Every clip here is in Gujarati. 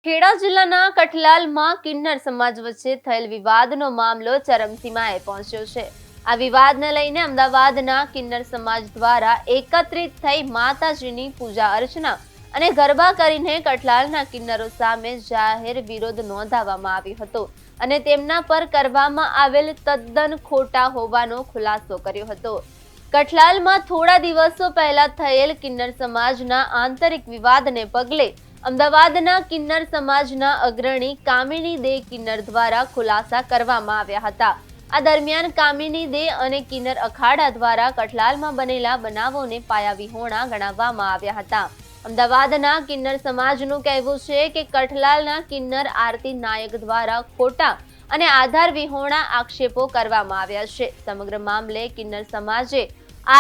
ખેડા જિલ્લાના કઠલાલમાં કિન્નર સમાજ વચ્ચે થયેલ વિવાદનો મામલો ચરમસીમાએ પહોંચ્યો છે। આ વિવાદને લઈને અમદાવાદના કિન્નર સમાજ દ્વારા એકત્રિત થઈ માતાજીની પૂજા અર્ચના અને ગરબા કરીને કઠલાલના કિન્નરો સામે જાહેર વિરોધ નોંધાવવામાં આવ્યો હતો અને તેમના પર કરવામાં આવેલ તદ્દન ખોટા હોવાનો ખુલાસો કર્યો હતો। કઠલાલમાં થોડા દિવસો પહેલા થયેલ કિન્નર સમાજના આંતરિક વિવાદને પગલે અમદાવાદના કિન્નર સમાજના અગ્રણી કામિની દે કિન્નર દ્વારા ખુલાસા કરવામાં આવ્યા હતા। આ દરમિયાન કામિની દે અને કિન્નર અખાડા દ્વારા કઠલાલમાં બનેલા બનાવોને પાયાવિહોણા ગણાવવામાં આવ્યા હતા। અમદાવાદના કિન્નર સમાજનું કહેવું છે કે કઠલાલના કિન્નર આરતી નાયક દ્વારા ખોટા અને આધાર વિહોણા આક્ષેપો કરવામાં આવ્યા છે। સમગ્ર મામલે કિન્નર સમાજે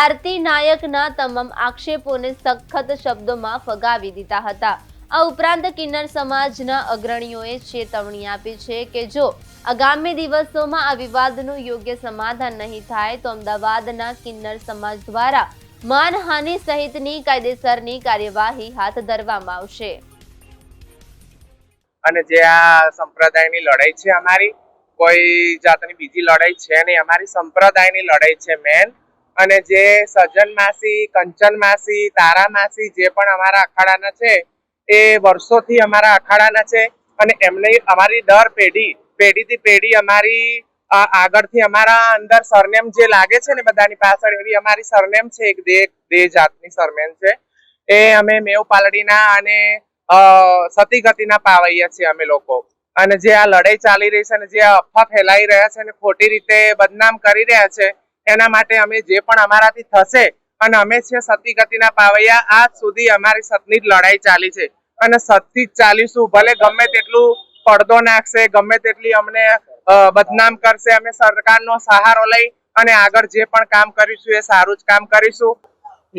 આરતી નાયકના તમામ આક્ષેપોને સખત શબ્દોમાં ફગાવી દીધા હતા। આ ઉપરાંત કિન્નર સમાજના અગ્રણીઓએ ચેતવણી આપી છે કે જો આગામી દિવસોમાં આ વિવાદનું યોગ્ય સમાધાન નહીં થાય તો અમદાવાદના કિન્નર સમાજ દ્વારા માનહાનિ સહિતની કાયદેસરની કાર્યવાહી હાથ ધરવામાં આવશે। અને જે આ સંપ્રદાયની લડાઈ છે, અમારી કોઈ જાતની બીજી લડાઈ છે નહીં, અમારી સંપ્રદાયની લડાઈ છે મેન। અને જે સજ્જન માસી, કંચન માસી, તારા માસી જે પણ અમારા અખાડાના છે એ વર્ષોથી અમારા અખાડાના છે અને એમને અમારી દર પેઢીથી પેઢી અમારી આગળથી અમારા અંદર સરનેમ જે લાગે છે ને બધાની પાછળ, એવી અમારી સરનેમ છે, એક દે જાતની સરનેમ છે। એ અમે મેવ પાલડીના અને સતી ગતિના પાવૈયા છીએ અમે લોકો। અને જે આ લડાઈ ચાલી રહી છે અને જે અફવા ફેલાઈ રહ્યા છે અને ખોટી રીતે બદનામ કરી રહ્યા છે, એના માટે અમે જે પણ અમારાથી થશે, અને અમે છે સતી ગતિના પાવૈયા, આજ સુધી અમારી સતની જ લડાઈ ચાલી છે અને સતથી જ ચાલીશું। ભલે ગમે તેટલું પડદો નાખશે, ગમે તેટલી અમને બદનામ કરશે, અમે સરકારનો સહારો લઈ અને આગળ જે પણ કામ કરીશું એ સારું જ કામ કરીશું।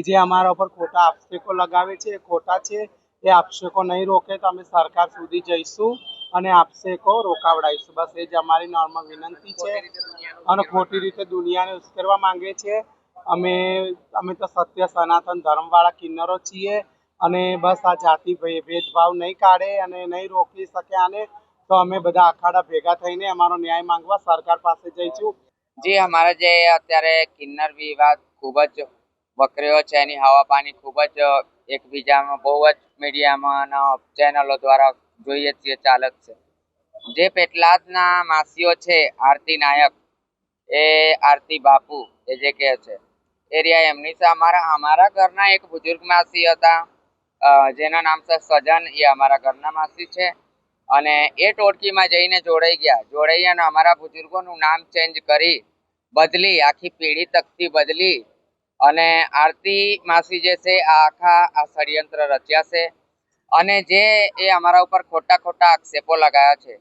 જે અમારા ઉપર ખોટા આક્ષેપો લગાવે છે એ ખોટા છે। એ આક્ષેપો નહીં રોકે તો અમે સરકાર સુધી જઈશું અને આક્ષેપો રોકાવડાવીશું। બસ એ જ અમારી નોર્મલ વિનંતી છે। અને ખોટી રીતે દુનિયાને ઉશ્કેરવા માંગે છે। અમે તો સત્ય સનાતન ધર્મવાળા કિન્નરો છીએ અને બસ આ જાતિ ભેદભાવ નહીં કાઢે અને નહીં રોકી શકે આને, તો અમે બધા અખાડા ભેગા થઈને અમારો ન્યાય માંગવા સરકાર પાસે જઈશું। જી, અમારા જે અત્યારે કિન્નર વિવાદ ખૂબ જ વકર્યો છે, એની હવા પાણી ખૂબ જ એકબીજામાં બહુ જ મીડિયામાં અને ચેનલો દ્વારા જોઈએ છીએ ચાલે જ છે। જે પેટલાદના માસીઓ છે, આરતી નાયક, એ આરતી બાપુ એ જે કહે છે એરિયા એમની છે। અમારા ઘરના એક બુજુર્ગ માસી હતા જેના નામ છે સજન, એ અમારા ઘરના માસી છે અને એ ટોળકીમાં જઈને જોડાઈ અને અમારા બુજુર્ગોનું નામ ચેન્જ કરી બદલી, આખી પેઢી તકતી બદલી અને આરતી માસી જે છે આ ષડયંત્ર રચ્યા છે અને જે એ અમારા ઉપર ખોટા આક્ષેપો લગાવ્યા છે,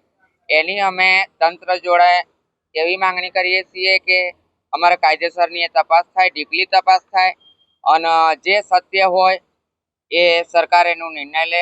એની અમે તંત્ર જોડે એવી માંગણી કરીએ છીએ કે અમારે કાયદેસરની તપાસ થાય, ડીપલી તપાસ થાય અને જે સત્ય હોય એ સરકાર એનો નિર્ણય લે।